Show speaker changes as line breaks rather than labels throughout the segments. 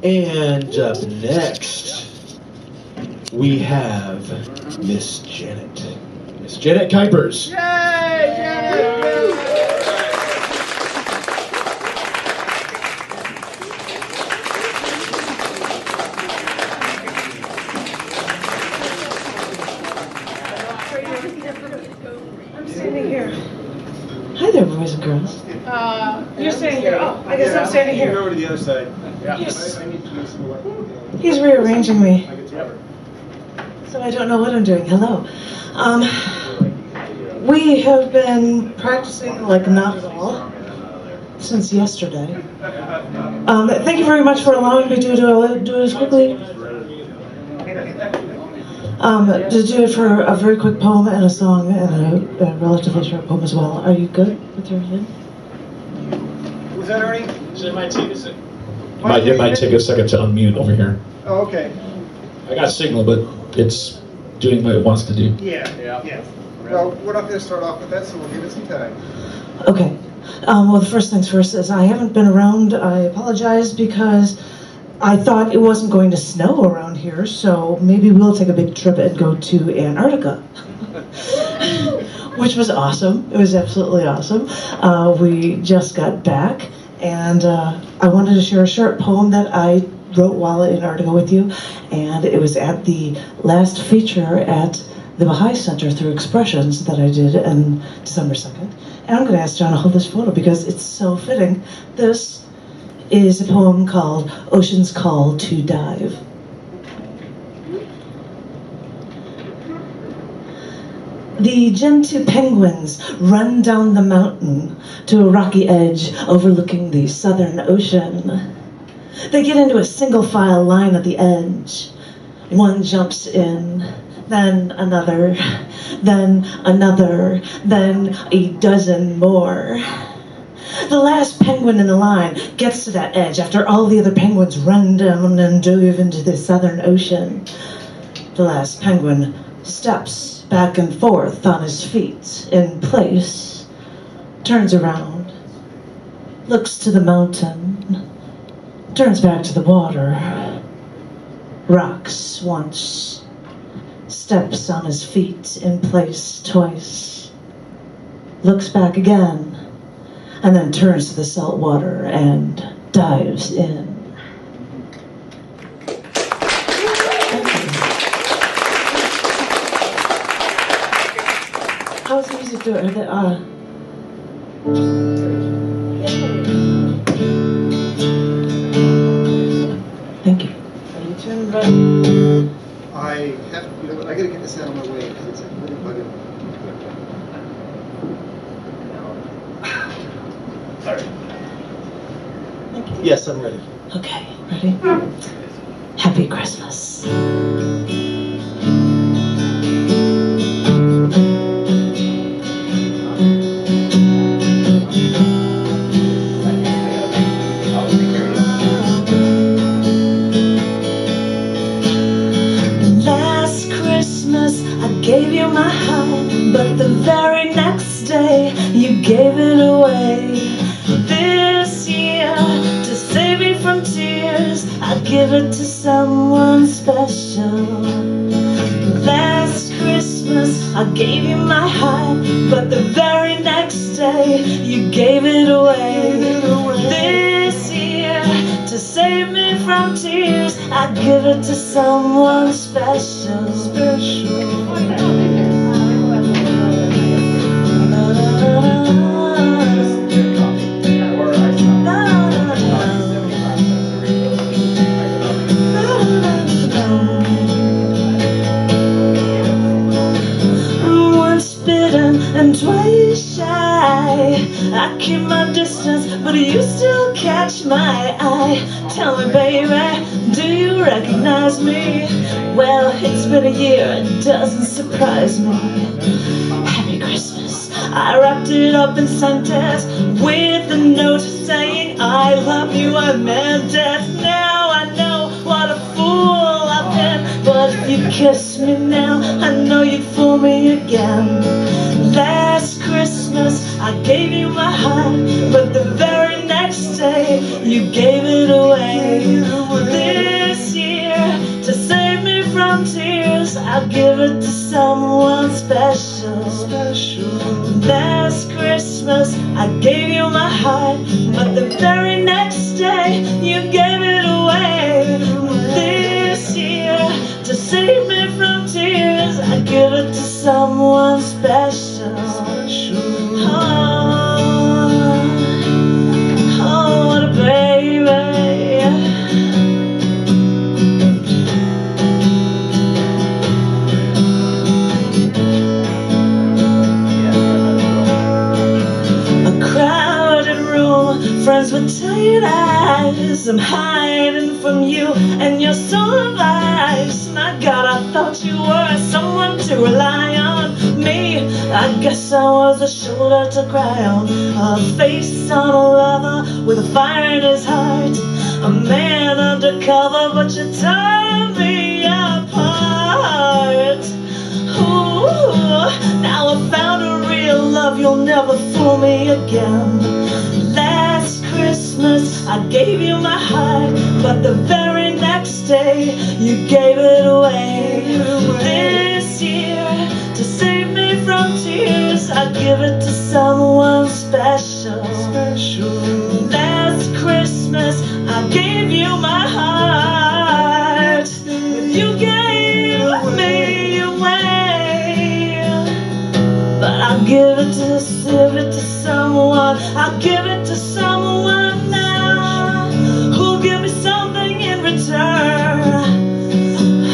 And up next, we have Miss Janet. Miss Janet Kuypers.
Yay! Janet!
I'm standing here. Hi there, boys and girls. You're standing here. Oh, I guess I'm standing here.
Over to the other side. Yeah.
He's rearranging me, so I don't know what I'm doing. Hello. We have been practicing like not at all since yesterday. Thank you very much for allowing me to do it as quickly. To do it for a very quick poem and a song and a relatively short poem as well. Are you good with your head?
Was that Ernie?
It might take a second to unmute over here.
Oh, okay.
I got signal, but it's doing what it wants to do.
Yeah. Well, we're not going to start off with that, so we'll give it some time.
Okay. Well, the first things first is I haven't been around. I apologize because I thought it wasn't going to snow around here, so maybe we'll take a big trip and go to Antarctica. Which was awesome. It was absolutely awesome. We just got back, and I wanted to share a short poem that I wrote while in Antarctica with you, and it was at the last feature at the Baha'i Center through Expressions that I did on December 2nd. And I'm going to ask John to hold this photo because it's so fitting. This is a poem called Ocean's Call to Dive. The Gentoo penguins run down the mountain to a rocky edge overlooking the Southern Ocean. They get into a single file line at the edge. One jumps in, then another, then another, then a dozen more. The last penguin in the line gets to that edge after all the other penguins run down and dove into the Southern Ocean. The last penguin steps back and forth on his feet in place, turns around, looks to the mountain, turns back to the water, rocks once, steps on his feet in place twice, looks back again, and then turns to the salt water and dives in. How's the music doing? Thank you. Are you tuned right?
I gotta get this out of my way because it's really bugging me.
Sorry.
Thank you.
Yes, I'm ready.
Okay, ready? Happy Christmas. Last Christmas I gave you my heart, but the very next day you gave it away. This year, to save me from tears, I give it to someone special. Last Christmas I gave you my heart, but the very next day you gave it away. This year, to save me from tears, I give it to someone special. And twice shy, I keep my distance, but you still catch my eye. Tell me, baby, do you recognize me? Well, it's been a year, it doesn't surprise me. Happy Christmas, I wrapped it up and sent it with a note saying I love you, I meant it. Now I know what a fool I've been, but if you kiss me now, I know you'd fool me again. Last Christmas I gave you my heart, but the very next day you gave it away. from tears, I'll give it to someone special. Last Christmas, I gave you my heart, but the very next day, you gave it away. This year, to save me from tears, I give it to someone special. Oh, what a baby. A crowded room, friends with tired eyes. I'm hiding from you, and you're so alive. My God, I thought you were someone to rely on. Me, I guess I was a shoulder to cry on, a face on a lover with a fire in his heart, a man undercover, but you tore me apart. Ooh, now I found a real love, you'll never fool me again. Last Christmas, I gave you my heart, but the very next day, you gave it away. This year, to save me from tears, I give it to someone special. Last Christmas, I gave you my heart, but you gave me away. But I'll give it to someone. I'll give it to someone now who'll give me something in return.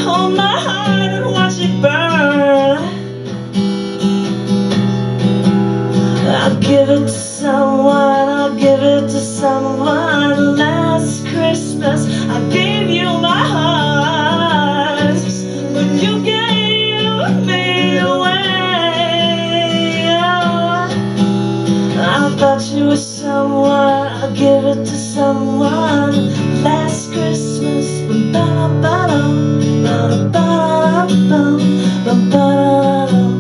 Hold my heart and watch it burn. I'll give it to someone, I'll give it to someone. Last Christmas, I gave you my heart, but you gave me away. Oh, I thought you were someone, I'll give it to someone. Last Christmas, ba-ba-da-ba-dum, ba-da-ba-da-bum, ba-ba-da-dum.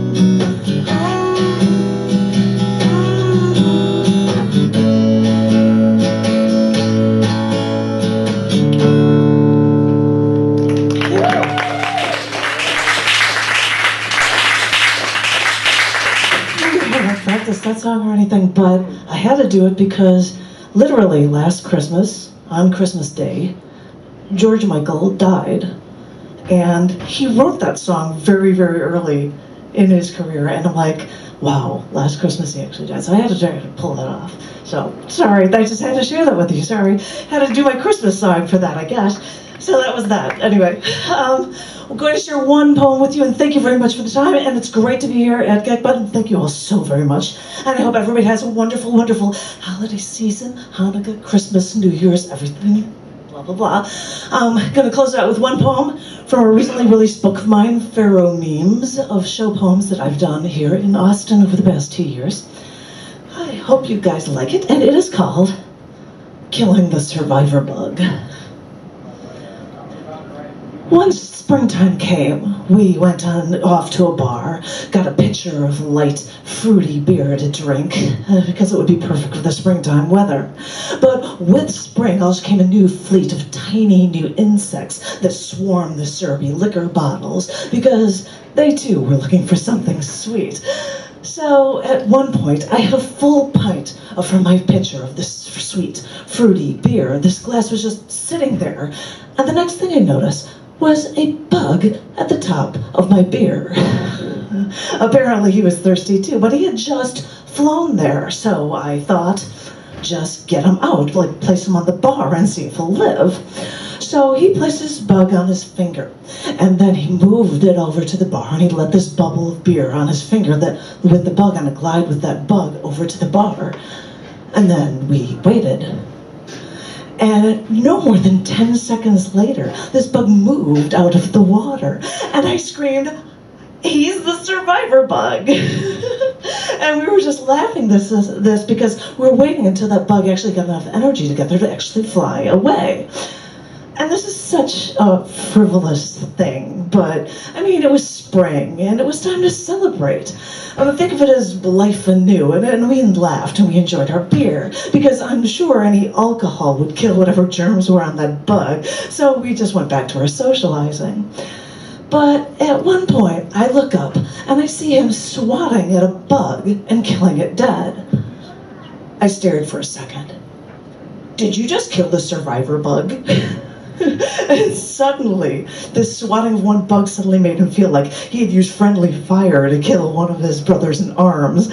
Practice that song or anything, but I had to do it because literally last Christmas, on Christmas Day, George Michael died, and he wrote that song very, very early in his career, and I'm like, wow, last Christmas he actually died, so I had to try to pull that off. So, sorry, I just had to share that with you, sorry. Had to do my Christmas song for that, I guess. So that was that. Anyway, I'm going to share one poem with you, and thank you very much for the time, and it's great to be here at Geekbud. Thank you all so very much, and I hope everybody has a wonderful, wonderful holiday season, Hanukkah, Christmas, New Year's, everything, blah, blah, blah. I'm going to close it out with one poem from a recently released book of mine, Pheromemes, of show poems that I've done here in Austin over the past 2 years. I hope you guys like it, and it is called Killing the Survivor Bug. Once springtime came, we went off to a bar, got a pitcher of light, fruity beer to drink, because it would be perfect for the springtime weather. But with spring also came a new fleet of tiny new insects that swarmed the syrupy liquor bottles, because they too were looking for something sweet. So at one point, I had a full pint from my pitcher of this sweet, fruity beer. This glass was just sitting there, and the next thing I noticed was a bug at the top of my beer. Apparently he was thirsty too, but he had just flown there, so I thought, just get him out, like place him on the bar and see if he'll live. So he placed his bug on his finger, and then he moved it over to the bar, and he let this bubble of beer on his finger that with the bug on it glide with that bug over to the bar. And then we waited. And no more than 10 seconds later, this bug moved out of the water, and I screamed, "He's the survivor bug!" And we were just laughing this because we were waiting until that bug actually got enough energy together to actually fly away. And this is such a frivolous thing, but I mean, it was spring, and it was time to celebrate. I mean, think of it as life anew, and we laughed and we enjoyed our beer, because I'm sure any alcohol would kill whatever germs were on that bug, so we just went back to our socializing. But at one point, I look up and I see him swatting at a bug and killing it dead. I stared for a second. Did you just kill the survivor bug? And suddenly, this swatting of one bug suddenly made him feel like he had used friendly fire to kill one of his brothers in arms.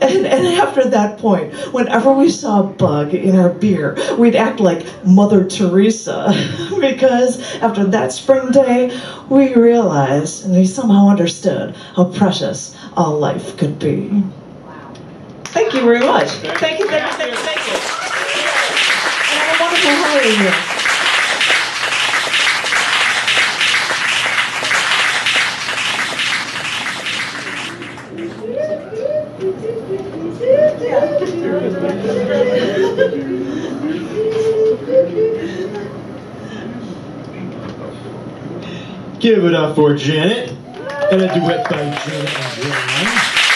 And after that point, whenever we saw a bug in our beer, we'd act like Mother Teresa. Because after that spring day, we realized, and we somehow understood, how precious all life could be. Thank you very much. Thank you. And have a wonderful holiday year.
Give it up for Janet, and a duet by Janet and John.